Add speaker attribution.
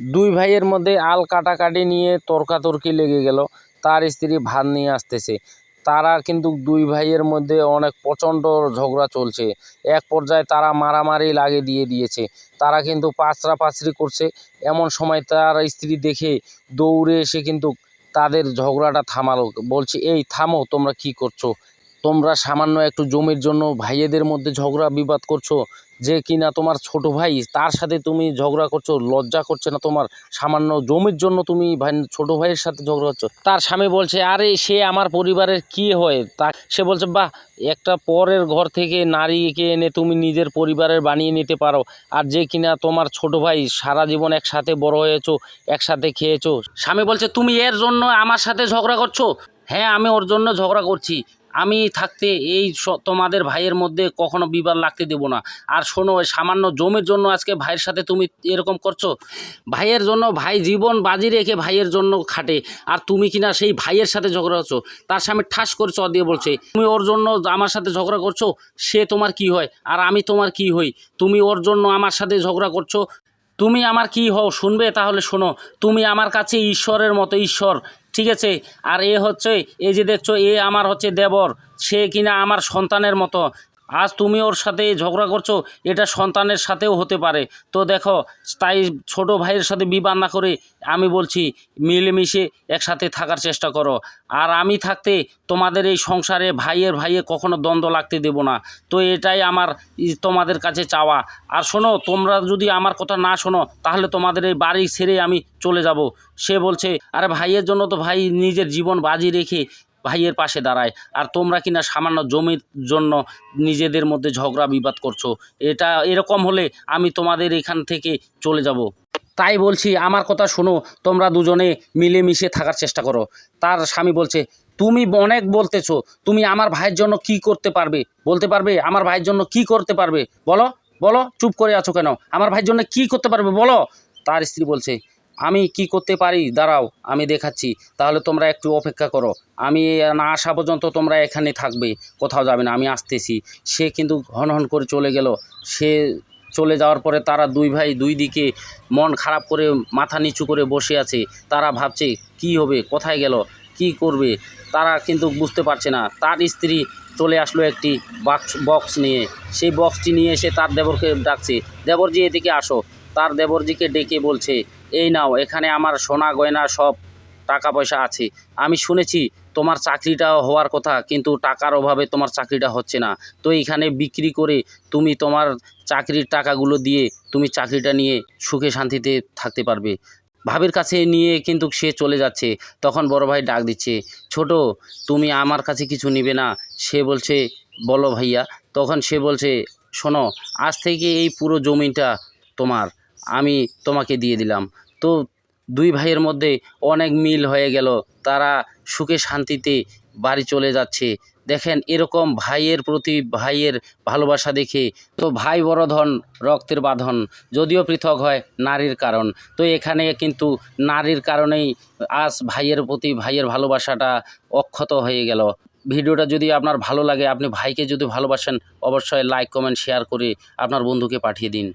Speaker 1: দুই ভাইয়ের মধ্যে আল কাটাকাটি নিয়ে তর্কাতর্কি লেগে গেল। তার স্ত্রী ভাত নিয়ে আসতেছে। তারা কিন্তু দুই ভাইয়ের মধ্যে অনেক প্রচণ্ড ঝগড়া চলছে। এক পর্যায়ে তারা মারামারি লাগিয়ে দিয়েছে। তারা কিন্তু পাচড়াপাচড়ি করছে। এমন সময় তার স্ত্রী দেখে দৌড়ে এসে কিন্তু তাদের ঝগড়াটা থামালো। বলছে, এই থামো, তোমরা কি করছো? তোমরা সামান্য একটু জমির জন্য ভাইয়েদের মধ্যে ঝগড়া বিবাদ করছো, যে কিনা তোমার ছোট ভাই, তার সাথে তুমি ঝগড়া করছো। লজ্জা করছে না তোমার? সামান্য জমির জন্য তুমি ছোট ভাইয়ের সাথে ঝগড়া করছো। তার স্বামী বলছে, আরে সে আমার পরিবারের কি হয়? তা সে বলছে, বাহ, একটা পরের ঘর থেকে নারীকে এনে তুমি নিজের পরিবারের বানিয়ে নিতে পারো, আর যে কিনা তোমার ছোট ভাই, সারা জীবন একসাথে বড় হয়েছো, একসাথে খেয়েছো। স্বামী বলছে, তুমি এর জন্য আমার সাথে ঝগড়া করছো? হ্যাঁ, আমি ওর জন্য ঝগড়া করছি। আমি থাকতে এই তোমাদের ভাইয়ের মধ্যে কখনো বিবাদ লাগতে দেব না। আর শোনো, সামান্য জমির জন্য আজকে ভাইয়ের সাথে তুমি এরকম করছো। ভাইয়ের জন্য ভাই জীবন বাজি রেখে ভাইয়ের জন্য খাটে, আর তুমি কিনা সেই ভাইয়ের সাথে ঝগড়া করছো। তার স্বামী ঠাস করে চর দিয়ে বলছে, তুমি ওর জন্য আমার সাথে ঝগড়া করছো? সে তোমার কি হয় আর আমি তোমার কি হই? তুমি ওর জন্য আমার সাথে ঝগড়া করছো? তুমি আমার কি হও শুনবে? তাহলে শোনো, তুমি আমার কাছে ঈশ্বরের মতো, ঈশ্বর, ঠিক আছে? আর এ হচ্ছে, এই যে দেখছো, এ আমার হচ্ছে দেবর, সে কিনা আমার সন্তানের মতো। আজ তুমি ওর সাথে ঝগড়া করছো, এটা সন্তানের সাথেও হতে পারে। তো দেখো, তাই ছোট ভাইয়ের সাথে বিবাদ না করে আমি বলছি, মিলেমিশে একসাথে থাকার চেষ্টা করো। আর আমি থাকতে তোমাদের এই সংসারে ভাইয়ে কখনো দ্বন্দ্ব লাগতে দেব না। তো এটাই আমার তোমাদের কাছে চাওয়া। আর শোনো, তোমরা যদি আমার কথা না শোনো, তাহলে তোমাদের এই বাড়ি ছেড়ে আমি চলে যাব। সে বলছে, আরে ভাইয়ের জন্য তো ভাই নিজের জীবন বাজি রেখে ভাইয়ের পাশে দাঁড়ায়, আর তোমরা কিনা সামান্য জমির জন্য নিজেদের মধ্যে ঝগড়া বিবাদ করছো। এটা এরকম হলে আমি তোমাদের এখান থেকে চলে যাব। তাই বলছি, আমার কথা শোনো, তোমরা দুজনে মিলেমিশে থাকার চেষ্টা করো। তার স্বামী বলছে, তুমি অনেক বলতেছো, তুমি আমার ভাইয়ের জন্য কি করতে পারবে? বলতে পারবে আমার ভাইয়ের জন্য কি করতে পারবে? বলো, বলো, চুপ করে আছো কেন? আমার ভাইয়ের জন্য কি করতে পারবে বলো। তার স্ত্রী বলছে, আমি কি করতে পারি দাঁড়াও, আমি দেখাচ্ছি। তাহলে তোমরা একটু অপেক্ষা করো, আমি না আসা পর্যন্ত তোমরা এখানে থাকবে, কোথাও যাবে না, আমি আসতেছি। সে কিন্তু হন করে চলে গেল। সে চলে যাওয়ার পরে তারা দুই ভাই দুই দিকে মন খারাপ করে মাথা নিচু করে বসে আছে। তারা ভাবছে, কি হবে, কোথায় গেল, কি করবে, তারা কিন্তু বুঝতে পারছে না। তার স্ত্রী চলে আসলো একটি বক্স নিয়ে। সেই বক্সটি নিয়ে এসে তার দেবরকে ডাকছে, দেবরজি এদিকে আসো। তার দেবরজিকে ডেকে বলছে, এই নাও, এখানে আমার সোনা গয়না সব টাকা পয়সা আছে। আমি শুনেছি তোমার চাকরিটা হওয়ার কথা, কিন্তু টাকার অভাবে তোমার চাকরিটা হচ্ছে না। তো এখানে বিক্রি করে তুমি তোমার চাকরির টাকাগুলো দিয়ে তুমি চাকরিটা নিয়ে সুখে শান্তিতে থাকতে পারবে। ভাবির কাছে নিয়ে কিন্তু সে চলে যাচ্ছে। তখন বড় ভাই ডাক দিচ্ছে, ছোট, তুমি আমার কাছে কিছু নিবে না? সে বলছে, বলো ভাইয়া। তখন সে বলছে, শোনো, আজ থেকে এই পুরো জমিটা তোমার, আমি তোমাকে দিয়ে দিলাম। তো দুই ভাইয়ের মধ্যে অনেক মিল হয়ে গেল। তারা সুখে শান্তিতে বাড়ি চলে যাচ্ছে। দেখেন, এরকম ভাইয়ের প্রতি ভাইয়ের ভালোবাসা দেখে তো ভাই বড় ধন, রক্তের বাঁধন, যদিও পৃথক হয় নারীর কারণ। তো এখানে কিন্তু নারীর কারণেই আজ ভাইয়ের প্রতি ভাইয়ের ভালোবাসাটা অক্ষত হয়ে গেল। ভিডিওটা যদি আপনার ভালো লাগে, আপনি ভাইকে যদি ভালোবাসেন, অবশ্যই লাইক, কমেন্ট, শেয়ার করে আপনার বন্ধুকে পাঠিয়ে দিন।